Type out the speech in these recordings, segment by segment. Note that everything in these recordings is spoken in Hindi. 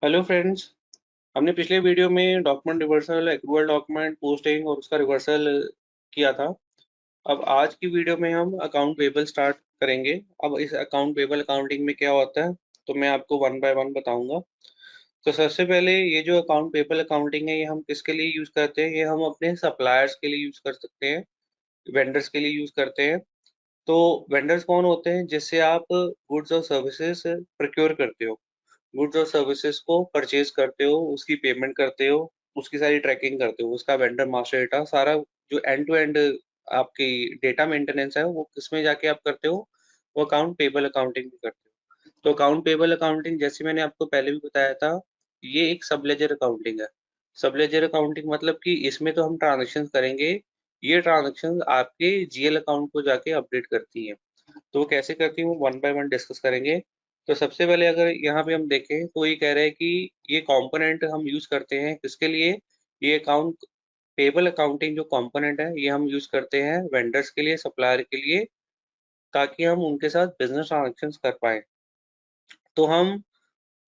Hello friends. हमने पिछले वीडियो में document reversal, accrual document, posting और उसका रिवर्सल किया था। अब आज की वीडियो में हम अकाउंट पेबल स्टार्ट करेंगे। अब इस अकाउंट पेबल अकाउंटिंग में क्या होता है तो मैं आपको वन बाय वन बताऊंगा। तो सबसे पहले ये जो अकाउंट पेबल अकाउंटिंग है ये हम किसके लिए यूज करते हैं? ये हम अपने सप्लायर्स के लिए यूज कर सकते हैं, वेंडर्स के लिए यूज करते हैं। तो वेंडर्स कौन होते हैं? जिससे आप गुड्स और सर्विसेज प्रोक्योर करते हो, गुड्स और सर्विसेज को परचेज करते हो, उसकी पेमेंट करते हो, उसकी सारी ट्रैकिंग करते हो, उसका वेंडर मास्टर डेटा सारा जो एंड टू एंड आपकी डेटा मेंटेनेंस है वो किसमें जाके आप करते हो? वो अकाउंट पेबल अकाउंटिंग में करते हो। तो अकाउंट पेबल अकाउंटिंग जैसे मैंने आपको पहले भी बताया था, ये एक सब लेजर अकाउंटिंग है। सब लेजर अकाउंटिंग मतलब कि इसमें तो हम ट्रांजेक्शन करेंगे, ये ट्रांजेक्शन आपके जीएल अकाउंट को जाके अपडेट करती हैं। तो वो कैसे करती हूँ वन बाय वन डिस्कस करेंगे। तो सबसे पहले अगर यहाँ पे हम देखें तो ये कह रहे हैं कि ये कंपोनेंट हम यूज करते हैं किसके लिए? ये अकाउंट पेबल अकाउंटिंग जो कंपोनेंट है ये हम यूज करते हैं वेंडर्स के लिए, सप्लायर के लिए, ताकि हम उनके साथ बिजनेस ट्रांजेक्शन कर पाए। तो हम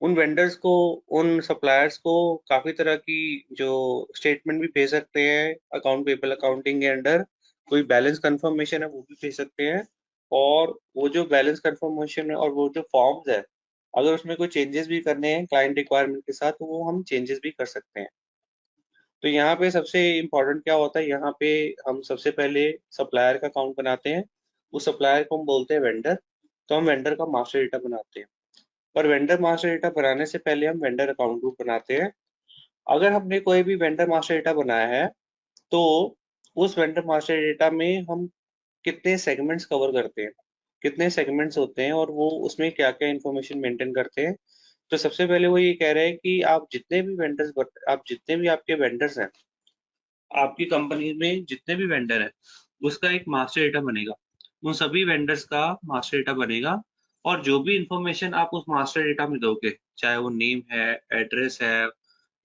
उन वेंडर्स को, उन सप्लायर्स को काफी तरह की जो स्टेटमेंट भी भेज सकते हैं अकाउंट पेबल अकाउंटिंग के अंडर। कोई बैलेंस कंफर्मेशन है वो भी भेज सकते हैं। और वो जो बैलेंस कंफर्मेशन है और वो जो फॉर्म्स है, अगर उसमें कोई चेंजेस भी करने हैं क्लाइंट रिक्वायरमेंट के साथ तो वो हम चेंजेस भी कर सकते हैं। तो यहाँ पे सबसे इम्पोर्टेंट क्या होता है, यहाँ पे हम सबसे पहले सप्लायर का अकाउंट बनाते हैं। उस सप्लायर को हम बोलते हैं वेंडर। तो हम वेंडर का मास्टर डेटा बनाते हैं। पर वेंडर मास्टर डेटा बनाने से पहले हम वेंडर अकाउंट ग्रुप बनाते हैं। अगर हमने कोई भी वेंडर मास्टर डेटा बनाया है तो उस वेंडर मास्टर डेटा में हम कितने सेगमेंट्स कवर करते हैं, कितने सेगमेंट्स होते हैं और वो उसमें क्या क्या इन्फॉर्मेशन मेंटेन करते हैं। तो सबसे पहले वो ये कह रहे हैं कि आप जितने भी आपके वेंडर्स हैं, आपकी कंपनी में जितने भी वेंडर हैं, उसका एक मास्टर डेटा बनेगा। उन सभी वेंडर्स का मास्टर डेटा बनेगा। और जो भी इंफॉर्मेशन आप उस मास्टर डेटा में दोगे, चाहे वो नेम है, एड्रेस है,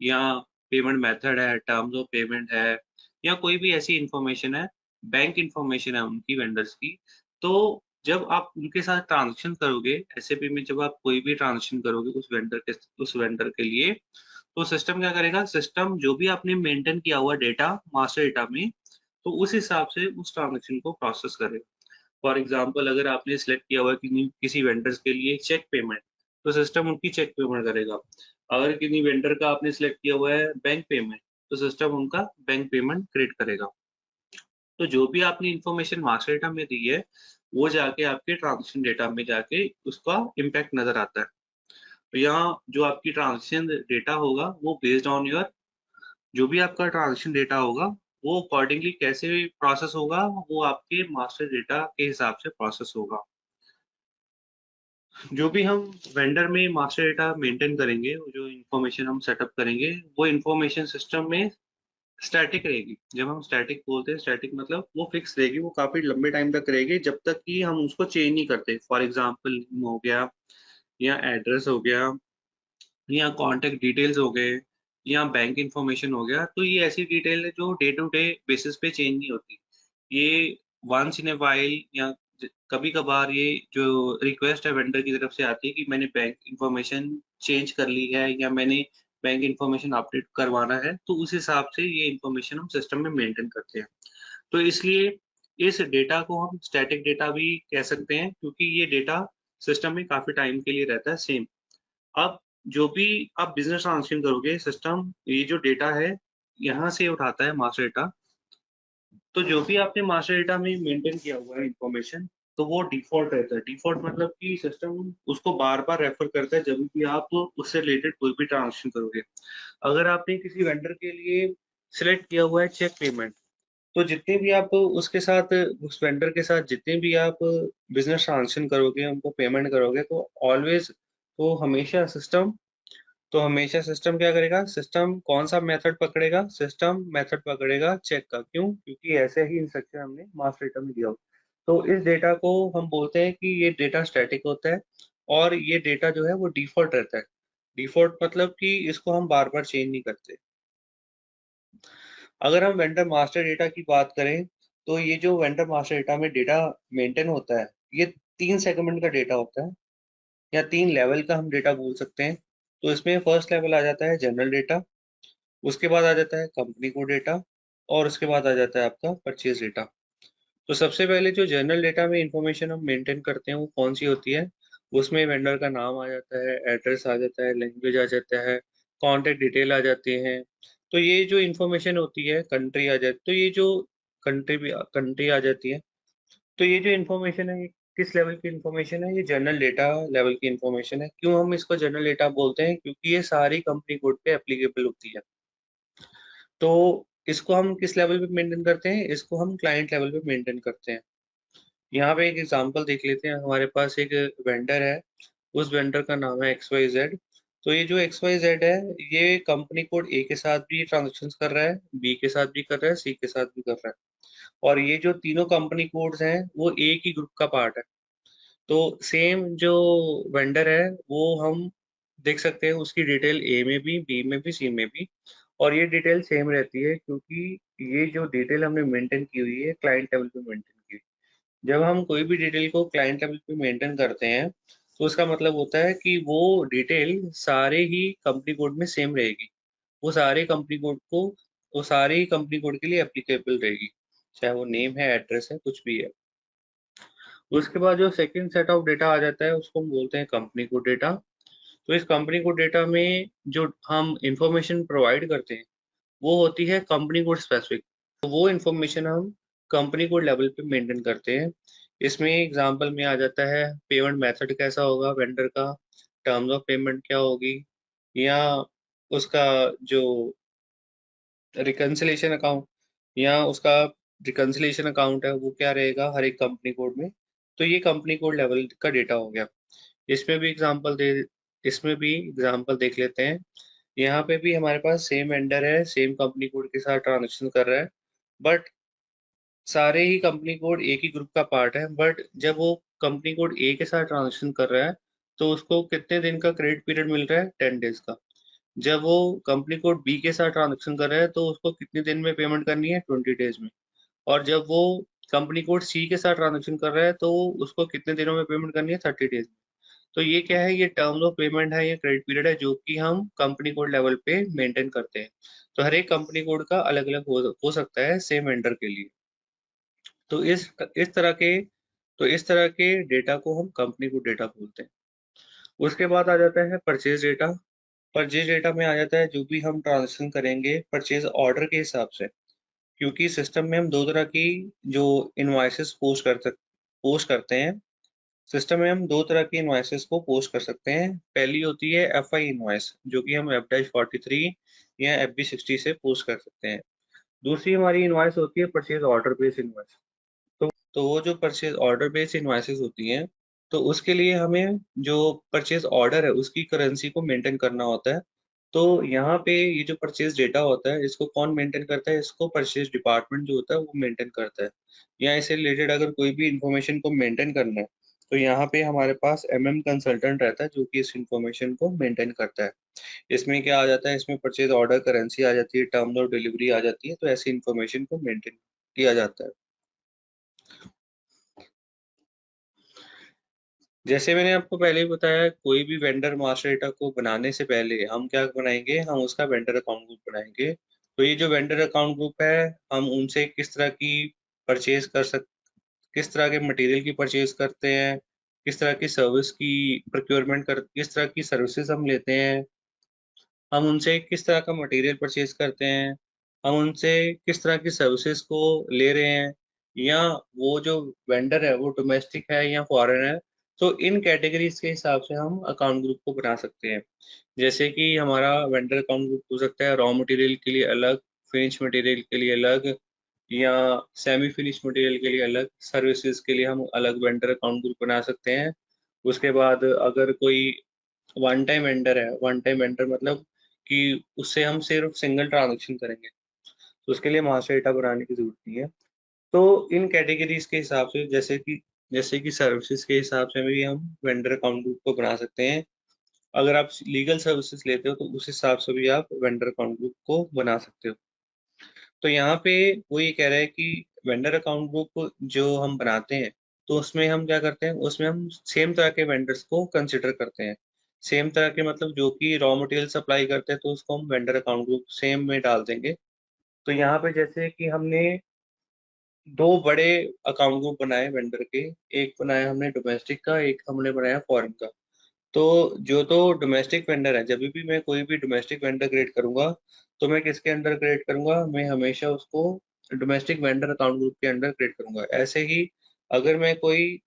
या पेमेंट मेथड है, टर्म्स ऑफ पेमेंट है, या कोई भी ऐसी इंफॉर्मेशन है, बैंक इंफॉर्मेशन है उनकी वेंडर्स की। तो जब आप उनके साथ ट्रांजेक्शन करोगे एसएपी में, जब आप कोई भी ट्रांजेक्शन करोगे उस वेंडर के लिए, तो सिस्टम क्या करेगा? सिस्टम जो भी आपने मेंटेन किया हुआ डेटा मास्टर डेटा में, तो उस हिसाब से उस ट्रांजेक्शन को प्रोसेस करेगा। फॉर एग्जांपल अगर आपने सिलेक्ट किया हुआ है कि किसी वेंडर्स के लिए चेक पेमेंट, तो सिस्टम उनकी चेक पेमेंट करेगा। अगर किसी वेंडर का आपने सिलेक्ट किया हुआ है बैंक पेमेंट, तो सिस्टम उनका बैंक पेमेंट क्रिएट करेगा। तो जो भी आपने इंफॉर्मेशन मास्टर डेटा में दी है, वो जाके आपके ट्रांजेक्शन डेटा में जाके उसका इम्पैक्ट नजर आता है। तो यहाँ जो आपकी ट्रांजेक्शन डेटा होगा वो बेस्ड ऑन योर, जो भी आपका ट्रांजेक्शन डेटा होगा वो अकॉर्डिंगली कैसे प्रोसेस होगा, वो आपके मास्टर डेटा के हिसाब से प्रोसेस होगा। जो भी हम वेंडर में मास्टर डेटा मेंटेन करेंगे, वो जो इन्फॉर्मेशन हम सेटअप करेंगे, वो इन्फॉर्मेशन सिस्टम में स्टैटिक रहेगी। जब हम स्टैटिक बोलते हैं, स्टैटिक मतलब वो फिक्स रहेगी, वो काफी लंबे टाइम तक रहेगी जब तक कि हम उसको चेंज नहीं करते। फॉर एग्जाम्पल नेम हो गया, या एड्रेस हो गया, या कॉन्टेक्ट डिटेल्स हो गए, या बैंक इंफॉर्मेशन हो गया। तो ये ऐसी डिटेल है जो डे टू डे बेसिस पे चेंज नहीं होती। ये वंस इन ए वाइल या कभी कभार ये जो रिक्वेस्ट है वेंडर की तरफ से आती है कि मैंने बैंक इंफॉर्मेशन चेंज कर ली है, या मैंने बैंक इंफॉर्मेशन अपडेट करवाना है, तो उस हिसाब से ये इंफॉर्मेशन हम सिस्टम में मेंटेन करते हैं। तो इसलिए इस डेटा को हम स्टैटिक डेटा भी कह सकते हैं, क्योंकि ये डेटा सिस्टम में काफी टाइम के लिए रहता है सेम। अब जो भी आप बिजनेस ट्रांजेक्शन करोगे, सिस्टम ये जो डेटा है यहाँ से उठाता है मास्टर डेटा। तो जो भी आपने मास्टर डेटा में मेंटेन किया हुआ है इंफॉर्मेशन, तो वो डिफॉल्ट रहता है। डिफॉल्ट मतलब कि सिस्टम उसको बार बार रेफर करता है जब भी आप उससे रिलेटेड कोई भी ट्रांजेक्शन करोगे। अगर आपने किसी वेंडर के लिए सिलेक्ट किया हुआ है चेक पेमेंट, तो जितने भी आप उसके साथ, उस वेंडर के साथ जितने भी आप बिजनेस ट्रांजेक्शन करोगे, उनको पेमेंट करोगे, तो ऑलवेज, तो हमेशा सिस्टम क्या करेगा? सिस्टम कौन सा मेथड पकड़ेगा? सिस्टम मेथड पकड़ेगा चेक का। क्यों? क्योंकि ऐसे ही इंस्ट्रक्शन हमने मास्टर डेटा में दिया हो। तो इस डेटा को हम बोलते हैं कि ये डेटा स्टैटिक होता है, और ये डेटा जो है वो डिफॉल्ट रहता है। डिफॉल्ट मतलब कि इसको हम बार बार चेंज नहीं करते। अगर हम वेंडर मास्टर डेटा की बात करें, तो ये जो वेंडर मास्टर डेटा में डेटा मेंटेन होता है, ये 3 सेगमेंट का डेटा होता है, या 3 लेवल का हम डेटा बोल सकते हैं। तो इसमें फर्स्ट लेवल आ जाता है जनरल डेटा, उसके बाद आ जाता है कंपनी कोड डेटा, और उसके बाद आ जाता है आपका परचेज डेटा। तो सबसे पहले जो जनरल डेटा में इंफॉर्मेशन हम मेंटेन करते हैं वो कौन सी होती है? उसमें वेंडर का नाम आ जाता है, एड्रेस आ जाता है, लैंग्वेज आ जाता है, कॉन्टेक्ट डिटेल आ जाती है। तो ये जो इंफॉर्मेशन होती है, कंट्री आ जाती, तो ये जो कंट्री आ जाती है। तो ये जो इन्फॉर्मेशन है, ये किस लेवल की इन्फॉर्मेशन है? ये जनरल डेटा लेवल की इन्फॉर्मेशन है। क्यों हम इसको जनरल डेटा बोलते हैं? क्योंकि ये सारी कंपनी कोड पे एप्लीकेबल होती है। तो इसको हम किस लेवल पे मेंटेन करते हैं? इसको हम क्लाइंट लेवल पे मेंटेन करते हैं। यहाँ पे एक एग्जांपल देख लेते हैं। हमारे पास एक वेंडर है, उस वेंडर का नाम है एक्स वाई जेड। तो ये जो एक्स वाई जेड है, ये कंपनी कोड ए के साथ भी ट्रांजेक्शन कर रहा है, बी के साथ भी कर रहा है, सी के साथ भी कर रहा है। और ये जो तीनों कंपनी कोड्स हैं वो एक ही ग्रुप का पार्ट है। तो सेम जो वेंडर है वो हम देख सकते हैं, उसकी डिटेल ए में भी, बी में भी, सी में भी, और ये डिटेल सेम रहती है क्योंकि ये जो डिटेल हमने मेंटेन की हुई है क्लाइंट लेवल पे मेंटेन की हुई है। जब हम कोई भी डिटेल को क्लाइंट लेवल पे मेंटेन करते हैं तो उसका मतलब होता है कि वो डिटेल सारे ही कंपनी कोड में सेम रहेगी। वो सारे कंपनी कोड को वो सारे ही कंपनी कोड के लिए एप्लीकेबल रहेगी, चाहे वो नेम है, एड्रेस है, कुछ भी है। उसके बाद जो सेकंड सेट ऑफ डेटा आ जाता है उसको हम बोलते हैं कंपनी कोड डेटा। तो इस कंपनी कोड डेटा में जो हम इंफॉर्मेशन प्रोवाइड करते हैं वो होती है कंपनी कोड स्पेसिफिक। तो वो इंफॉर्मेशन हम कंपनी कोड लेवल पे मेंटेन करते हैं। इसमें एग्जांपल में आ जाता है पेमेंट मेथड कैसा होगा वेंडर का, टर्म्स ऑफ पेमेंट क्या होगी, या उसका जो रिकंसिलेशन अकाउंट या उसका रिकंसिलेशन अकाउंट है वो क्या रहेगा हर एक कंपनी कोड में। तो ये कंपनी कोड लेवल का डेटा हो गया। इसमें भी एग्जांपल दे इसमें भी एग्जांपल देख लेते हैं। यहाँ पे भी हमारे पास सेम वेंडर है, सेम कंपनी कोड के साथ ट्रांजेक्शन कर रहा है, बट सारे ही कंपनी कोड एक ही ग्रुप का पार्ट है। बट जब वो कंपनी कोड ए के साथ ट्रांजेक्शन कर रहा है तो उसको कितने दिन का क्रेडिट पीरियड मिल रहा है? 10 डेज का। जब वो कंपनी कोड बी के साथ ट्रांजेक्शन कर रहा है तो उसको कितने दिन में पेमेंट करनी है? 20 डेज में। और जब वो कंपनी कोड सी के साथ ट्रांजेक्शन कर रहा है तो उसको कितने दिनों में पेमेंट करनी है? 30 डेज में। तो ये क्या है? ये टर्म्स ऑफ पेमेंट है, ये क्रेडिट पीरियड है जो कि हम कंपनी कोड लेवल पे मेंटेन करते हैं। तो हर एक कंपनी कोड का अलग अलग हो सकता है सेम वेंडर के लिए। तो इस तरह के इस तरह के डेटा को हम कंपनी कोड डेटा बोलते हैं। उसके बाद आ जाता है परचेज डेटा। परचेज डेटा में आ जाता है जो भी हम ट्रांजेक्शन करेंगे परचेज ऑर्डर के हिसाब से। क्योंकि सिस्टम में हम दो तरह की जो इनवॉइसेस पोस्ट करते हैं। सिस्टम में हम दो तरह की इनवॉइसेस को पोस्ट कर सकते हैं। पहली होती है एफ आई इनवॉइस, जो कि हम F-43 या FB-60 से पोस्ट कर सकते हैं। दूसरी हमारी इनवॉइस होती है परचेज ऑर्डर बेस्ड इनवॉइस। तो वो जो परचेज ऑर्डर बेस्ड इनवॉइसेस होती हैं, तो उसके लिए हमें जो परचेज ऑर्डर है उसकी करेंसी को मेंटेन करना होता है। तो यहाँ पे ये जो परचेज डेटा होता है इसको कौन मेंटेन करता है? इसको परचेज डिपार्टमेंट जो होता है वो मेंटेन करता है। या इससे रिलेटेड अगर कोई भी इंफॉर्मेशन को मेंटेन करना है तो यहाँ पे हमारे पास कंसल्टेंट रहता है जो कि इस इंफॉर्मेशन को मेंटेन करता है। इसमें क्या आ जाता है? इसमें परचेज ऑर्डर, करेंसी आ जाती है, टर्म्स ऑफ डिलीवरी आ जाती है। तो ऐसी इंफॉर्मेशन को मेंटेन किया जाता है। जैसे मैंने आपको पहले ही बताया, कोई भी वेंडर मास्टर डेटा को बनाने से पहले हम क्या बनाएंगे? हम उसका वेंडर अकाउंट ग्रुप बनाएंगे। तो ये जो वेंडर अकाउंट ग्रुप है, हम उनसे परचेज कर सक किस तरह के मटेरियल की परचेज करते हैं, किस तरह की सर्विसेज हम लेते हैं, हम उनसे किस तरह का मटेरियल परचेज करते हैं, हम उनसे किस तरह की सर्विसेज को ले रहे हैं, या वो जो वेंडर है वो डोमेस्टिक है या फॉरेन है। तो इन कैटेगरीज के हिसाब से हम अकाउंट ग्रुप को बना सकते हैं। जैसे कि हमारा वेंडर अकाउंट ग्रुप हो सकता है रॉ मटेरियल के लिए अलग, फिनिश मटेरियल के लिए अलग, या सेमी फिनिश मटेरियल के लिए अलग, सर्विसेज के लिए हम अलग वेंडर अकाउंट ग्रुप बना सकते हैं। उसके बाद अगर कोई वन टाइम वेंडर मतलब कि उससे हम सिर्फ सिंगल ट्रांजेक्शन करेंगे, तो उसके लिए मास्टर डेटा बनाने की जरूरत नहीं है। तो इन कैटेगरीज के हिसाब से, जैसे कि सर्विसेज के हिसाब से भी हम वेंडर अकाउंट ग्रुप को बना सकते हैं। अगर आप लीगल सर्विसेज लेते हो तो उस हिसाब से भी आप वेंडर अकाउंट ग्रुप को बना सकते हो। तो यहाँ पे वो ये कह रहा है कि वेंडर अकाउंट ग्रुप जो हम बनाते हैं तो उसमें हम क्या करते हैं? उसमें हम सेम तरह के वेंडर्स को कंसिडर करते हैं। सेम तरह के मतलब जो कि रॉ मटेरियल सप्लाई करते हैं तो उसको हम वेंडर अकाउंट ग्रुप सेम में डाल देंगे। तो यहाँ पे जैसे कि हमने दो बड़े अकाउंट ग्रुप बनाए वेंडर के, एक बनाया हमने डोमेस्टिक का, एक हमने बनाया फॉरेन का। तो जो तो डोमेस्टिक वेंडर है, जब भी मैं कोई भी डोमेस्टिक वेंडर क्रिएट करूंगा तो मैं किसके अंडर क्रिएट करूंगा, मैं हमेशा उसको डोमेस्टिक वेंडर अकाउंट ग्रुप के अंडर क्रिएट करूंगा। ऐसे ही अगर मैं कोई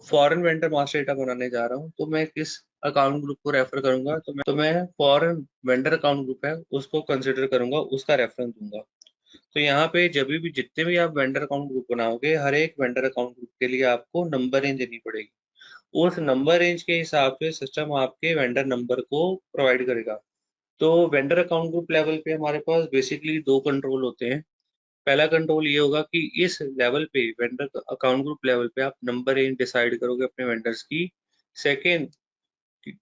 फॉरेन वेंडर मास्टर डेटा बनाने जा रहा हूँ तो मैं किस अकाउंट ग्रुप को रेफर करूंगा, तो मैं फॉरेन वेंडर अकाउंट ग्रुप है उसको कंसिडर करूंगा, उसका रेफरेंस दूंगा। तो यहाँ पे जब भी जितने भी आप वेंडर अकाउंट ग्रुप बनाओगे, हर एक वेंडर अकाउंट ग्रुप के लिए आपको नंबर रेंज देनी पड़ेगी। उस नंबर रेंज के हिसाब से सिस्टम आपके वेंडर नंबर को प्रोवाइड करेगा। तो वेंडर अकाउंट ग्रुप लेवल पे हमारे पास बेसिकली दो कंट्रोल होते हैं। पहला कंट्रोल ये होगा कि इस लेवल पे वेंडर अकाउंट ग्रुप लेवल पे आप नंबर रेंज डिसाइड करोगे अपने वेंडर्स की। सेकेंड,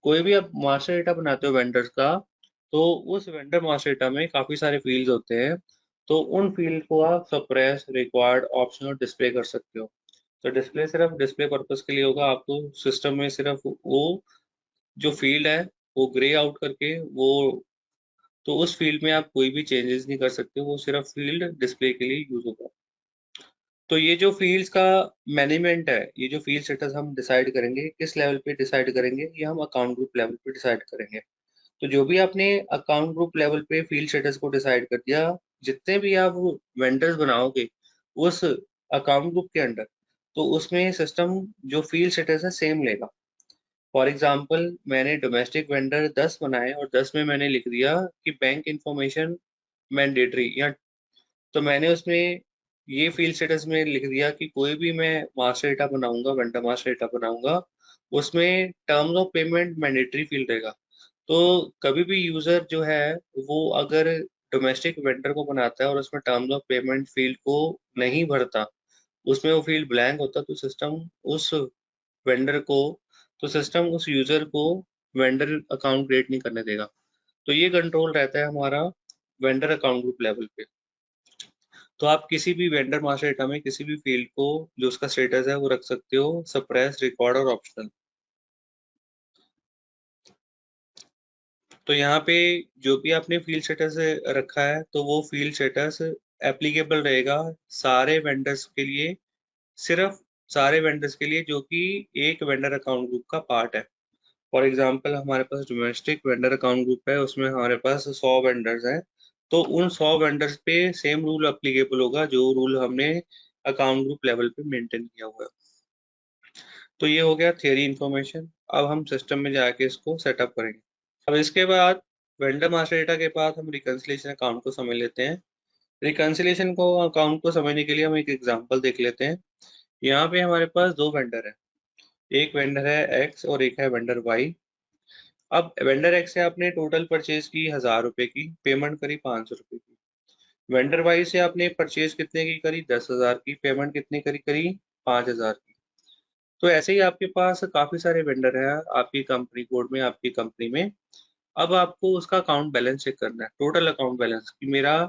कोई भी आप मास्टर डेटा बनाते हो वेंडर्स का, तो उस वेंडर मास्टर डेटा में काफी सारे फील्ड्स होते हैं। तो उन फील्ड को आप सप्रेस, रिक्वायर्ड, ऑप्शन और डिस्प्ले कर सकते हो। तो डिस्प्ले सिर्फ डिस्प्ले पर्पस के लिए होगा, आपको सिस्टम में सिर्फ वो जो फील्ड है वो ग्रे आउट करके वो, तो उस फील्ड में आप कोई भी चेंजेस नहीं कर सकते, वो सिर्फ फील्ड डिस्प्ले के लिए यूज होगा। तो ये जो फील्ड्स का मैनेजमेंट है, ये जो फील्ड स्टेटस हम डिसाइड करेंगे, किस लेवल पे डिसाइड करेंगे, ये हम अकाउंट ग्रुप लेवल पे डिसाइड करेंगे। तो जो भी आपने अकाउंट ग्रुप लेवल पे फील्ड स्टेटस को डिसाइड कर दिया, जितने भी आप वेंडर्स बनाओगे उस अकाउंट ग्रुप के अंडर, तो उसमें सिस्टम जो फील्ड स्टेटस है सेम लेगा। फॉर एग्जाम्पल मैंने डोमेस्टिक वेंडर 10 बनाए और 10 में मैंने लिख दिया कि बैंक इंफॉर्मेशन मैंडेटरी, या तो मैंने उसमें ये फील्ड स्टेटस में लिख दिया कि कोई भी मैं मास्टर डेटा बनाऊंगा, वेंडर मास्टर डेटा बनाऊंगा, उसमें terms of payment mandatory field रहेगा। तो कभी भी यूजर जो है वो अगर डोमेस्टिक वेंडर को बनाता है और उसमें टर्म्स ऑफ पेमेंट फील्ड को नहीं भरता, उसमें वो फील्ड ब्लैंक होता, तो सिस्टम उस वेंडर को तो सिस्टम उस यूजर को वेंडर अकाउंट क्रिएट नहीं करने देगा। तो ये कंट्रोल रहता है हमारा वेंडर अकाउंट ग्रुप लेवल पे। तो आप किसी भी वेंडर मास्टर डेटा में किसी भी फील्ड को जो उसका स्टेटस है वो रख सकते हो सप्रेस, रिकॉर्ड और ऑप्शनल। तो यहाँ पे जो भी आपने फील्ड स्टेटस रखा है तो वो फील्ड स्टेटस एप्लीकेबल रहेगा सारे वेंडर्स के लिए, सिर्फ सारे वेंडर्स के लिए जो कि एक वेंडर अकाउंट ग्रुप का पार्ट है। फॉर एग्जाम्पल हमारे पास डोमेस्टिक वेंडर अकाउंट ग्रुप है, उसमें हमारे पास 100 वेंडर्स हैं। तो उन 100 वेंडर्स पे सेम रूल अप्लीकेबल होगा जो रूल हमने अकाउंट ग्रुप लेवल पे मेंटेन किया हुआ है। तो ये हो गया थियरी इन्फॉर्मेशन। अब हम सिस्टम में जाके इसको सेटअप करेंगे। अब इसके बाद वेंडर मास्टर डेटा के बाद हम रिकंसिलिएशन अकाउंट को समझ लेते हैं। रिकंसिलिएशन को अकाउंट को समझने के लिए हम एक एग्जांपल देख लेते हैं। यहाँ पे हमारे पास दो वेंडर है, एक वेंडर है एक्स और एक है वेंडर वाई। अब वेंडर एक्स से आपने टोटल परचेज की 1000 रुपए की, पेमेंट करी 500 रुपए की। वेंडर वाई से आपने परचेज कितने की करी, 10,000 की, पेमेंट कितनी करी करी 5,000 की। तो ऐसे ही आपके पास काफी सारे वेंडर है आपकी कंपनी कोड में, आपकी कंपनी में। अब आपको उसका अकाउंट बैलेंस चेक करना है, टोटल अकाउंट बैलेंस कि मेरा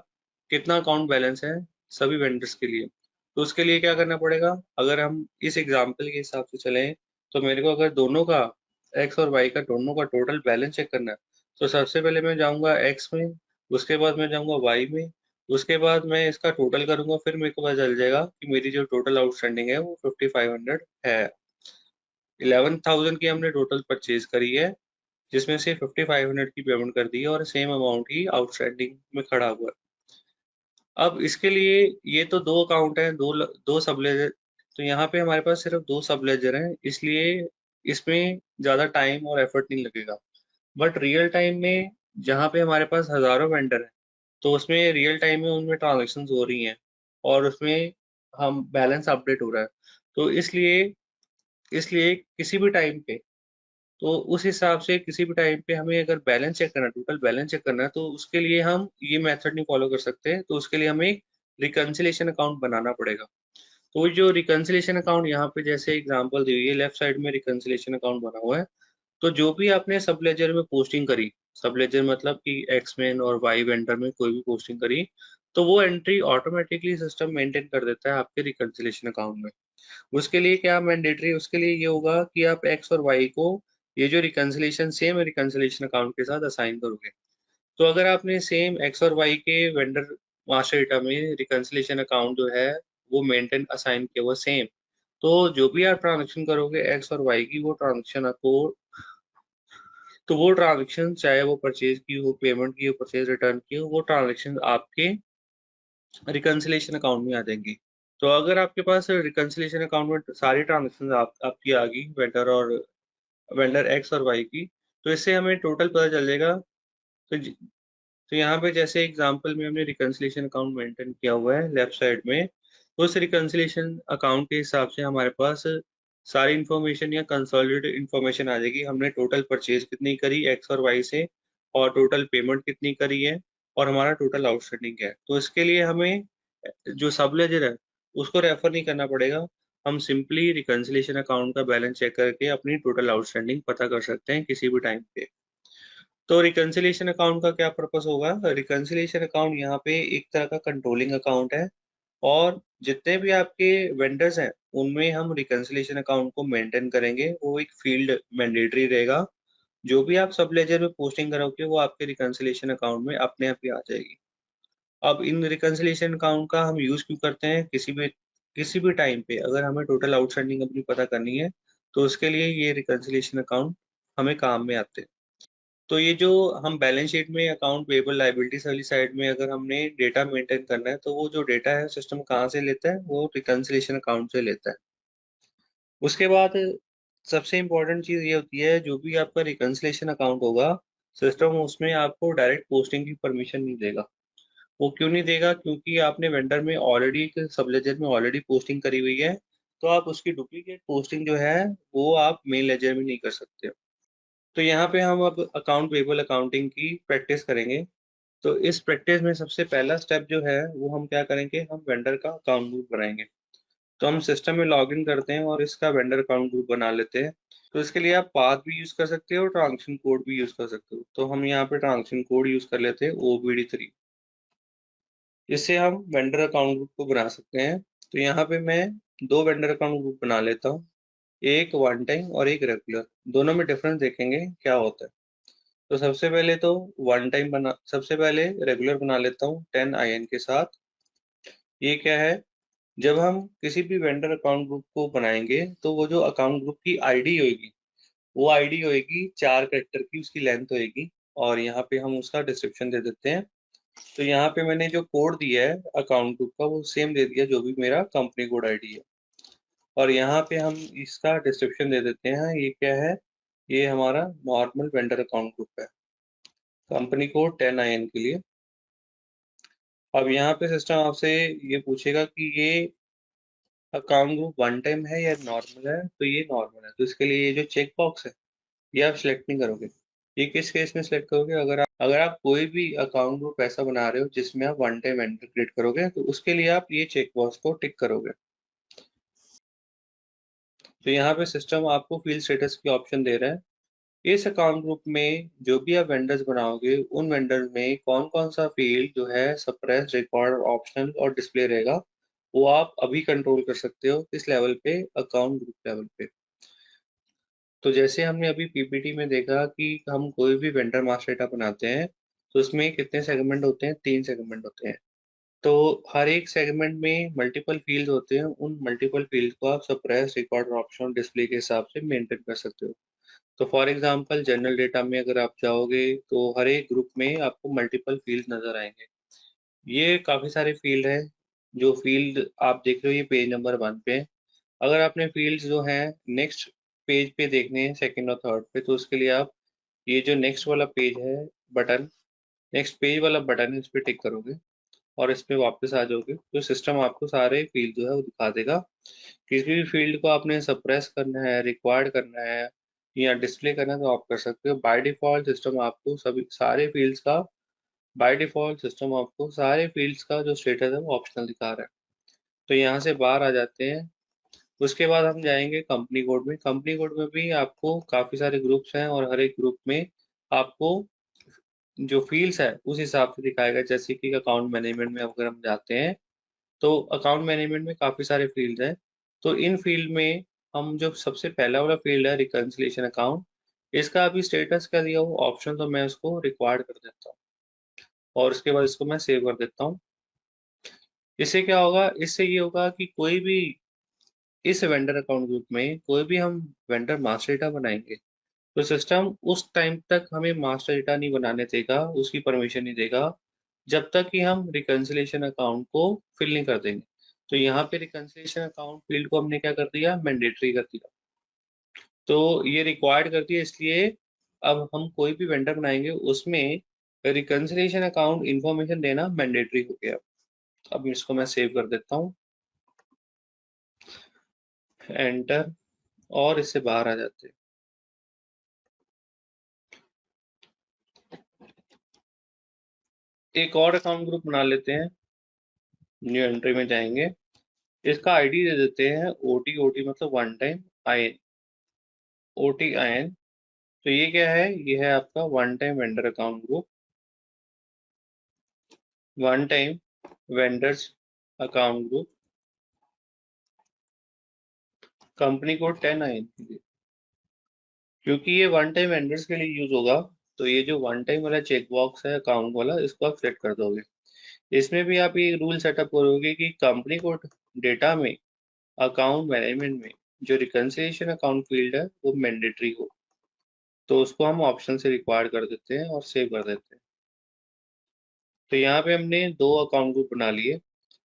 कितना अकाउंट बैलेंस है सभी वेंडर्स के लिए। तो उसके लिए क्या करना पड़ेगा, अगर हम इस एग्जांपल के हिसाब से चलें तो मेरे को अगर दोनों का, एक्स और वाई का दोनों का टोटल बैलेंस चेक करना है, तो सबसे पहले मैं जाऊंगा एक्स में, उसके बाद मैं जाऊंगा वाई में, उसके बाद मैं इसका टोटल करूंगा, फिर मेरे को पता चल जाएगा कि मेरी जो टोटल आउटस्टैंडिंग है वो 5500 है। 11,000 की हमने टोटल परचेज करी है, जिसमें से 5500 की पेमेंट कर दी है और सेम अमाउंट ही आउटस्टैंडिंग में खड़ा हुआ है। अब इसके लिए ये तो दो अकाउंट है, दो सब लेजर। तो यहाँ पे हमारे पास सिर्फ दो सब लेजर हैं, इसलिए इसमें ज्यादा टाइम और एफर्ट नहीं लगेगा। बट रियल टाइम में जहाँ पे हमारे पास हजारों वेंडर हैं, तो उसमें रियल टाइम में उनमें ट्रांजेक्शन हो रही हैं और उसमें हम बैलेंस अपडेट हो रहा है। तो इसलिए इसलिए किसी भी टाइम पे, तो उस हिसाब से किसी भी टाइम पे हमें अगर बैलेंस चेक करना है, टोटल बैलेंस चेक करना है, तो उसके लिए हम ये मेथड नहीं फॉलो कर सकते। तो उसके लिए हमें रिकंसिलिएशन अकाउंट बनाना पड़ेगा। तो जो रिकंसिलिएशन अकाउंट यहाँ पे जैसे एग्जांपल दी हुई है, लेफ्ट साइड में रिकंसिलिएशन अकाउंट बना हुआ है। तो जो भी आपने सब लेजर में पोस्टिंग करी, सब लेजर मतलब कि एक्स में और वाई वेंडर में कोई भी पोस्टिंग करी, तो वो एंट्री ऑटोमेटिकली सिस्टम मेंटेन कर देता है आपके रिकंसिलिएशन अकाउंट में। उसके लिए क्या मैंडेटरी, उसके लिए ये होगा कि आप एक्स और वाई को ये जो रिकंसिलिएशन सेम रिकंसिलिएशन अकाउंट के साथ असाइन करोगे। तो अगर आपने सेम एक्स और वाई के वेंडर मास्टर डेटा में रिकंसिलिएशन अकाउंट जो है वो मेंटेन असाइन किया हुआ सेम, तो जो भी आप ट्रांजेक्शन करोगे एक्स और वाई की, वो ट्रांजेक्शन आपको, तो वो ट्रांजेक्शन चाहे वो परचेज की हो, पेमेंट की हो, परचेज रिटर्न की हो, वो ट्रांजेक्शन आपके रिकंसिलिएशन अकाउंट में आ जाएंगी। तो अगर आपके पास रिकंसिलिएशन अकाउंट में सारी ट्रांजेक्शन आपकी आ गई, वेंडर एक्स और वाई की, तो इससे हमें टोटल पता चल जाएगा। तो यहाँ पे जैसे एग्जांपल में हमने रिकंसिलिएशन अकाउंट मेंटेन किया हुआ है लेफ्ट साइड में, उस रिकंसिलिएशन अकाउंट के हिसाब से हमारे पास सारी इन्फॉर्मेशन या कंसोलिडेटेड इन्फॉर्मेशन आ जाएगी। हमने टोटल परचेज कितनी करी एक्स और वाई से, और टोटल पेमेंट कितनी करी है, और हमारा टोटल आउटस्टैंडिंग क्या है। तो इसके लिए हमें जो सब लेजर है उसको रेफर नहीं करना पड़ेगा। हम सिंपली रिकंसिलिएशन अकाउंट का बैलेंस चेक करके अपनी टोटल आउटस्टैंडिंग पता कर सकते हैं किसी भी टाइम पे। तो रिकंसिलिएशन अकाउंट का क्या पर्पस होगा? रिकंसिलिएशन अकाउंट यहाँ पे एक तरह का कंट्रोलिंग अकाउंट है, और जितने भी आपके वेंडर्स हैं उनमें हम रिकंसिलिएशन अकाउंट को मेंटेन करेंगे। वो एक फील्ड मैंडेटरी रहेगा। जो भी आप सब लेजर में पोस्टिंग करोगे वो आपके रिकंसिलिएशन अकाउंट में अपने आप ही आ जाएगी। अब इन रिकंसिलिएशन अकाउंट का हम यूज क्यों करते हैं? किसी भी टाइम पे अगर हमें टोटल आउटस्टैंडिंग अपनी पता करनी है, तो उसके लिए ये रिकंसिलिएशन अकाउंट हमें काम में आते हैं। तो ये जो हम बैलेंस शीट में अकाउंट पेबल लायबिलिटीज वाली साइड में अगर हमने डेटा मेंटेन करना है, तो वो जो डेटा है सिस्टम कहाँ से लेता है? वो रिकंसिलिएशन अकाउंट से लेता है। उसके बाद सबसे इम्पोर्टेंट चीज ये होती है, जो भी आपका रिकंसिलिएशन अकाउंट होगा, सिस्टम उसमें आपको डायरेक्ट पोस्टिंग की परमिशन नहीं देगा। वो क्यों नहीं देगा? क्योंकि आपने वेंडर में ऑलरेडी सबलेजर में ऑलरेडी पोस्टिंग करी हुई है, तो आप उसकी डुप्लीकेट पोस्टिंग जो है वो आप मेन लेजर में नहीं कर सकते। तो यहाँ पे हम अब अकाउंट पेबल अकाउंटिंग की प्रैक्टिस करेंगे। तो इस प्रैक्टिस में सबसे पहला स्टेप जो है वो हम क्या करेंगे, हम वेंडर का अकाउंट ग्रुप बनाएंगे। तो हम सिस्टम में लॉग इन करते हैं और इसका वेंडर अकाउंट ग्रुप बना लेते हैं। तो इसके लिए आप पाथ भी यूज कर सकते हो और ट्रांजेक्शन कोड भी यूज कर सकते हो। तो हम यहाँ पे ट्रांजेक्शन कोड यूज कर लेते हैं OBD3। इससे हम वेंडर अकाउंट ग्रुप को बना सकते हैं। तो यहाँ पे मैं दो वेंडर अकाउंट ग्रुप बना लेता हूँ, एक वन टाइम और एक रेगुलर। दोनों में डिफरेंस देखेंगे क्या होता है। तो सबसे पहले रेगुलर बना लेता हूँ 10IN के साथ। ये क्या है? जब हम किसी भी वेंडर अकाउंट ग्रुप को बनाएंगे, तो वो जो अकाउंट ग्रुप की आईडी होगी, वो आईडी होगी 4 कैरेक्टर की, उसकी लेंथ होगी। और यहाँ पे हम उसका डिस्क्रिप्शन दे देते हैं। तो यहाँ पे मैंने जो कोड दिया है अकाउंट ग्रुप का, वो सेम दे दिया जो भी मेरा कंपनी कोड आईडी है। और यहाँ पे हम इसका डिस्क्रिप्शन दे देते हैं। ये क्या है? ये हमारा नॉर्मल वेंडर अकाउंट ग्रुप है, कंपनी कोड 10IN के लिए। अब यहाँ पे सिस्टम आपसे ये पूछेगा कि ये अकाउंट ग्रुप वन टाइम है या नॉर्मल है। तो ये नॉर्मल है, तो इसके लिए ये जो चेक बॉक्स है ये आप सिलेक्ट नहीं करोगे। ये किस केस में सिलेक्ट करोगे? अगर आप कोई भी अकाउंट ग्रुप ऐसा बना रहे हो जिसमें आप वन टाइम एंट्री क्रिएट करोगे, तो उसके लिए आप ये चेक बॉक्स को टिक करोगे। तो यहाँ पे सिस्टम आपको फील्ड स्टेटस की ऑप्शन दे रहा है। इस अकाउंट ग्रुप में जो भी आप वेंडर्स बनाओगे, उन वेंडर्स में कौन कौन सा फील्ड जो है सप्रेस, रिकॉर्ड, ऑप्शनल और डिस्प्ले रहेगा, वो आप अभी कंट्रोल कर सकते हो किस लेवल पे? अकाउंट ग्रुप लेवल पे। तो जैसे हमने अभी पीपीटी में देखा कि हम कोई भी वेंडर मास्टर डेटा बनाते हैं, तो उसमें कितने सेगमेंट होते हैं? 3 सेगमेंट होते हैं। तो हर एक सेगमेंट में मल्टीपल फील्ड होते हैं। उन मल्टीपल फील्ड को आप सप्रेस, रिकॉर्ड, ऑप्शन, डिस्प्ले के हिसाब से मेंटेन कर सकते हो। तो फॉर एग्जांपल जनरल डेटा में अगर आप जाओगे, तो हर एक ग्रुप में आपको मल्टीपल फील्ड नजर आएंगे। ये काफी सारे फील्ड हैं। जो फील्ड आप देख रहे हो ये पेज नंबर 1 पे है। अगर आपने फील्ड्स जो हैं नेक्स्ट पेज पे देखने हैं, सेकंड और थर्ड पे, तो उसके लिए आप ये जो नेक्स्ट वाला पेज है, बटन, नेक्स्ट पेज वाला बटन है, इस पे टिक करोगे और इस पे वापस आ जाओगे, तो सिस्टम आपको सारे फील्ड जो है वो दिखा देगा। किसी भी फील्ड को आपने सप्रेस करना है, रिक्वायर्ड करना है या डिस्प्ले करना है, तो आप कर सकते हो। बाय डिफॉल्ट सिस्टम आपको सारे फील्ड्स का जो स्टेटस है वो ऑप्शनल दिखा रहा है। तो यहाँ से बाहर आ जाते हैं। उसके बाद हम जाएंगे कंपनी कोड में। कंपनी कोड में भी आपको काफी सारे ग्रुप्स हैं, और हर एक ग्रुप में आपको जो फील्ड्स है उस हिसाब से दिखाएगा। जैसे कि अकाउंट मैनेजमेंट में अगर हम जाते हैं, तो अकाउंट मैनेजमेंट में काफी सारे फील्ड हैं। तो इन फील्ड में हम जो सबसे पहला वाला फील्ड है रिकंसिलिएशन अकाउंट, इसका अभी स्टेटस क्या दिया हो ऑप्शन, तो मैं इसको रिक्वायर्ड कर देता हूँ और उसके बाद इसको मैं सेव कर देता हूँ। इससे क्या होगा, इससे ये होगा कि कोई भी इस वेंडर अकाउंट ग्रुप में कोई भी हम वेंडर मास्टर डेटा बनाएंगे तो सिस्टम उस टाइम तक हमें मास्टर डेटा नहीं बनाने देगा, उसकी परमिशन नहीं देगा जब तक कि हम रिकंसिलिएशन अकाउंट को फिल नहीं कर देंगे। तो यहाँ पे रिकंसिलिएशन अकाउंट फील्ड को हमने क्या कर दिया, मैंडेटरी कर दिया। तो ये रिक्वायर्ड कर दिया, इसलिए अब हम कोई भी वेंडर बनाएंगे उसमें रिकंसिलिएशन अकाउंट इंफॉर्मेशन देना मैंडेटरी हो गया। अब इसको मैं सेव कर देता हूँ, एंटर, और इससे बाहर आ जाते हैं। एक और अकाउंट ग्रुप बना लेते हैं, न्यू एंट्री में जाएंगे, इसका आईडी दे देते हैं ओटी, ओटी मतलब one time IN, OT IN. तो ये क्या है, ये है आपका one time vendor account group, one time vendors account group, company code 10 IN. क्योंकि ये वन टाइम वेंडर्स के लिए यूज होगा, तो ये जो वन टाइम वाला चेक बॉक्स है अकाउंट वाला, इसको आप सेट कर दोगे। इसमें भी आप ये रूल सेटअप करोगे कि कंपनी कोड डेटा में, अकाउंट मैनेजमेंट में जो रिकंसिलिएशन अकाउंट फील्ड है वो मैंडेटरी हो। तो उसको हम ऑप्शन से रिक्वायर कर देते हैं और सेव कर देते हैं। तो यहाँ पे हमने दो अकाउंट ग्रुप बना लिए।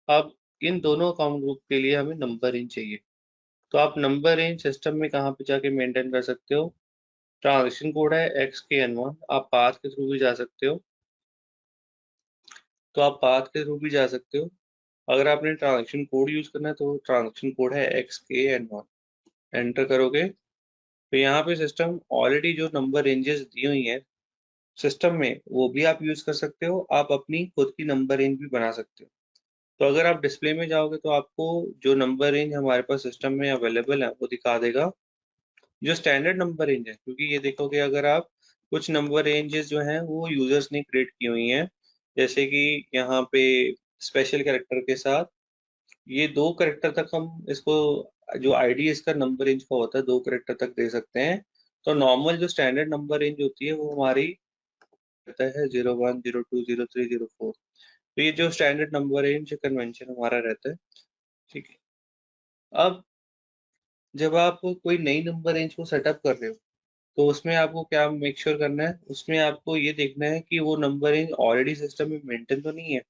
अब इन दोनों अकाउंट ग्रुप के लिए हमें नंबर रेंज चाहिए। तो आप नंबर रेंज सिस्टम में कहाँ पे जाके मेंटेन कर सकते हो, ट्रांजेक्शन कोड है XKN1, आप पाथ के थ्रू भी जा सकते हो। तो आप पाथ के थ्रू भी जा सकते हो। अगर आपने ट्रांजेक्शन कोड यूज करना है तो ट्रांजेक्शन कोड है XKN1, एंटर करोगे तो यहाँ पे सिस्टम ऑलरेडी जो नंबर रेंजेस दी हुई हैं सिस्टम में वो भी आप यूज कर सकते हो, आप अपनी खुद की नंबर रेंज भी बना सकते हो। तो अगर आप डिस्प्ले में जाओगे तो आपको जो नंबर रेंज हमारे पास सिस्टम में अवेलेबल है वो दिखा देगा, जो स्टैंडर्ड नंबर रेंज है। क्योंकि ये देखोगे अगर आप, कुछ नंबर रेंजेस जो हैं वो यूजर्स ने क्रिएट की हुई हैं, जैसे कि यहाँ पे स्पेशल कैरेक्टर के साथ ये दो कैरेक्टर तक हम इसको, जो आईडी इसका नंबर रेंज का होता है 2 कैरेक्टर तक दे सकते हैं। तो नॉर्मल जो स्टैंडर्ड नंबर रेंज होती है वो हमारी रहता है 01, 02, 03, 04। तो ये जो स्टैंडर्ड नंबर रेंज कन्वेंशन हमारा रहता है, ठीक है। अब जब आप कोई नई नंबर रेंज को सेटअप कर रहे हो तो उसमें आपको क्या मेक श्योर करना है, उसमें आपको ये देखना है कि वो नंबर रेंज ऑलरेडी सिस्टम में मेंटेन तो नहीं है।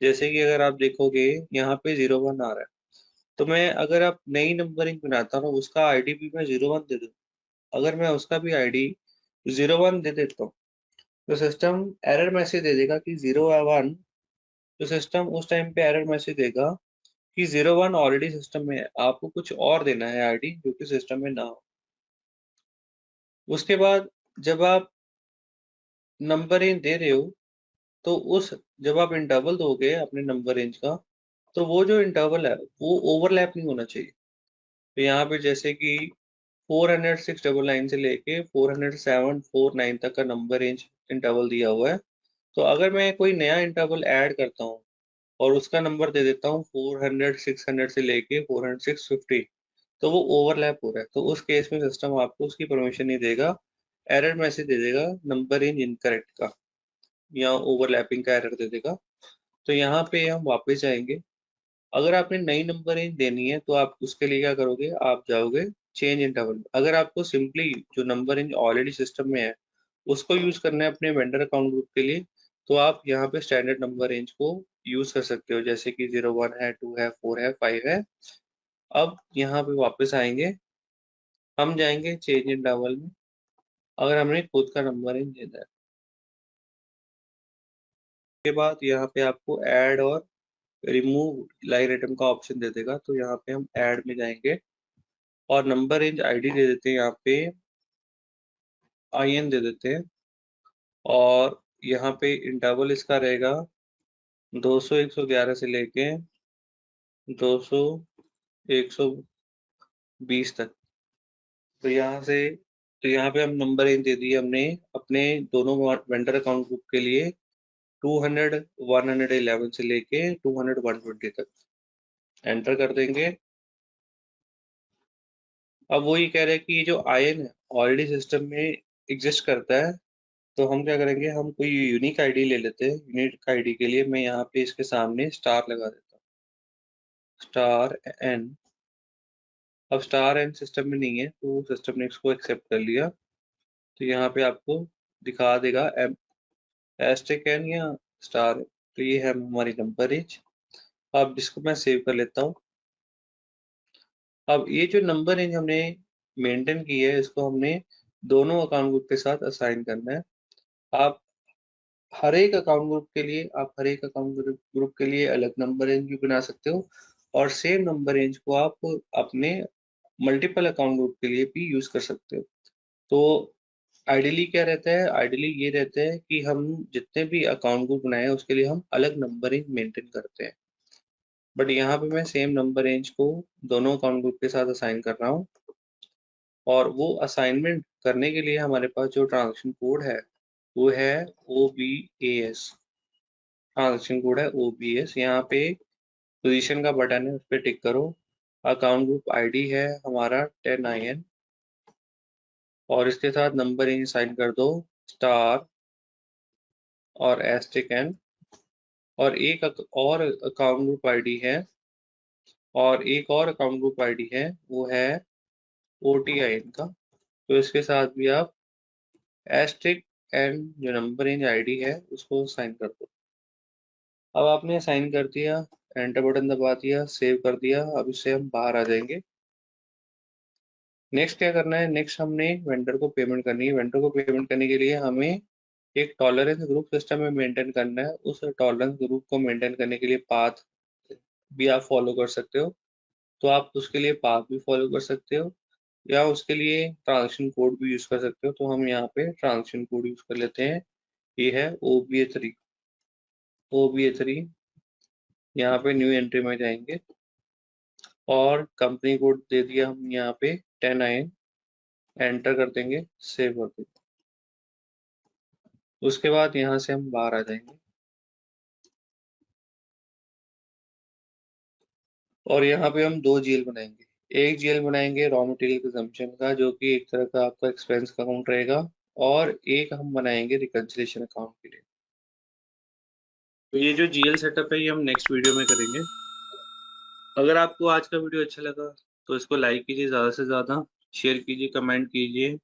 जैसे कि अगर आप देखोगे यहाँ पे 01 आ रहा है, तो मैं अगर आप नई नंबरिंग बनाता हूँ उसका आईडी भी मैं 01 दे दूँ, अगर मैं उसका भी आईडी 01 दे देता हूँ तो सिस्टम एरर मैसेज दे देगा कि 01। तो सिस्टम उस टाइम पे एरर मैसेज देगा कि 01 ऑलरेडी सिस्टम में है, आपको कुछ और देना है आईडी जो कि सिस्टम में ना हो। उसके बाद जब आप नंबर रेंज दे रहे हो तो उस, जब आप इंटरवल दोगे अपने नंबर रेंज का तो वो जो इंटरवल है वो ओवरलैप नहीं होना चाहिए। तो यहाँ पे जैसे कि 40699 से लेके 40749 तक का नंबर रेंज इंटरवल दिया हुआ है। तो अगर मैं कोई नया इंटरवल ऐड करता हूँ और उसका नंबर दे देता हूँ 400 600 से लेके 400 650, तो वो ओवरलैप हो रहा है। तो उस केस में सिस्टम आपको उसकी परमिशन नहीं देगा, एरर मैसेज दे देगा नंबर रेंज इनकरेक्ट का, या ओवरलैपिंग का एरर दे देगा। तो यहाँ पे हम वापस जाएंगे। अगर आपने नई नंबर रेंज देनी है तो आप उसके लिए क्या करोगे, आप जाओगे चेंज इंटरवल। अगर आपको सिंपली जो नंबर रेंज ऑलरेडी सिस्टम में है उसको यूज करना है अपने वेंडर अकाउंट ग्रुप के लिए, तो आप यहाँ पे स्टैंडर्ड नंबर रेंज को यूज कर सकते हो, जैसे कि 01 है, 2 है, 4 है, 5 है। अब यहाँ पे वापस आएंगे, हम जाएंगे चेंज इंटरवल में, अगर हमने खुद का नंबर रेंज देना है। उसके बाद यहाँ पे आपको ऐड और रिमूव लाइन आइटम का ऑप्शन दे देगा, तो यहाँ पे हम ऐड में जाएंगे और नंबर रेंज आईडी दे देते हैं, यहाँ पे आईएन दे देते हैं। और यहाँ पे इंटरवल इसका रहेगा 200 111 से लेके 200 120 तक। तो यहाँ से, तो यहाँ पे हम नंबर रेंज दे दिए हमने अपने दोनों वेंडर अकाउंट ग्रुप के लिए 200 111 से लेके 200 120 तक, एंटर कर देंगे। अब वो ये कह रहे हैं कि ये जो आयन है ऑलरेडी सिस्टम में एग्जिस्ट करता है, तो हम क्या करेंगे, हम कोई यूनिक आईडी ले लेते हैं। यूनिक आईडी के लिए मैं यहाँ पे इसके सामने स्टार लगा देता हूँ, स्टार एन। अब स्टार एन सिस्टम में नहीं है, तो सिस्टम ने इसको एक्सेप्ट कर लिया, तो यहाँ पे आपको दिखा देगा एस्टेक एन या स्टार। तो ये है हमारी नंबर रेंज। अब इसको मैं सेव कर लेता हूँ। अब ये जो नंबर रेंज हमने मेंटेन की है, इसको हमने दोनों अकाउंट ग्रुप के साथ असाइन करना है। आप हर एक अकाउंट ग्रुप के लिए अलग नंबर रेंज भी बना सकते हो, और सेम नंबर रेंज को आप अपने मल्टीपल अकाउंट ग्रुप के लिए भी यूज कर सकते हो। तो आइडियली क्या रहता है, आइडियली ये रहता है कि हम जितने भी अकाउंट ग्रुप बनाए हैं उसके लिए हम अलग नंबर रेंज मेंटेन करते हैं। बट यहाँ पे मैं सेम नंबर रेंज को दोनों अकाउंट ग्रुप के साथ असाइन कर रहा हूँ, और वो असाइनमेंट करने के लिए हमारे पास जो ट्रांजेक्शन कोड है वो है OBAS। ट्रांजेक्शन कोड है OBS। यहाँ पे पोजीशन का बटन है, उस पर टिक करो। अकाउंट ग्रुप आईडी है हमारा 10IN, और इसके साथ नंबर रेंज असाइन कर दो स्टार और एस्टिक एन। और और अकाउंट ग्रुप आईडी है, और एक और अकाउंट ग्रुप आईडी है, वो है OTIN का। तो इसके साथ भी आप एस्टिक एन जो नंबर रेंज आईडी है उसको साइन कर दो। अब आपने साइन कर दिया, एंटर बटन दबा दिया, सेव कर दिया। अब इससे हम बाहर आ जाएंगे। नेक्स्ट क्या करना है, नेक्स्ट हमने वेंडर को पेमेंट करनी है। वेंडर को पेमेंट करने के लिए हमें एक टॉलरेंस ग्रुप सिस्टम में मेंटेन करना है। उस टॉलरेंस ग्रुप को मेंटेन करने के लिए पाथ भी आप फॉलो कर सकते हो। तो आप उसके लिए पाथ भी फॉलो कर सकते हो, या उसके लिए ट्रांजेक्शन कोड भी यूज कर सकते हो। तो हम यहाँ पे ट्रांजेक्शन कोड यूज कर लेते हैं। ये है OBA3। OBA3, यहाँ पे न्यू एंट्री में जाएंगे, और कंपनी कोड दे दिया हम यहाँ पे 10IN, एंटर कर देंगे, सेव कर देंगे। उसके बाद यहाँ से हम बाहर आ जाएंगे, और यहाँ पे हम दो जीएल बनाएंगे। एक जीएल बनाएंगे रॉ मटेरियल कंजम्पशन का, जो कि एक तरह का आपका एक्सपेंस का अकाउंट रहेगा, और एक हम बनाएंगे रिकंसिलेशन अकाउंट के लिए। तो ये जो जीएल सेटअप है ये हम नेक्स्ट वीडियो में करेंगे। अगर आपको आज का वीडियो अच्छा लगा तो इसको लाइक कीजिए, ज़्यादा से ज़्यादा शेयर कीजिए, कमेंट कीजिए।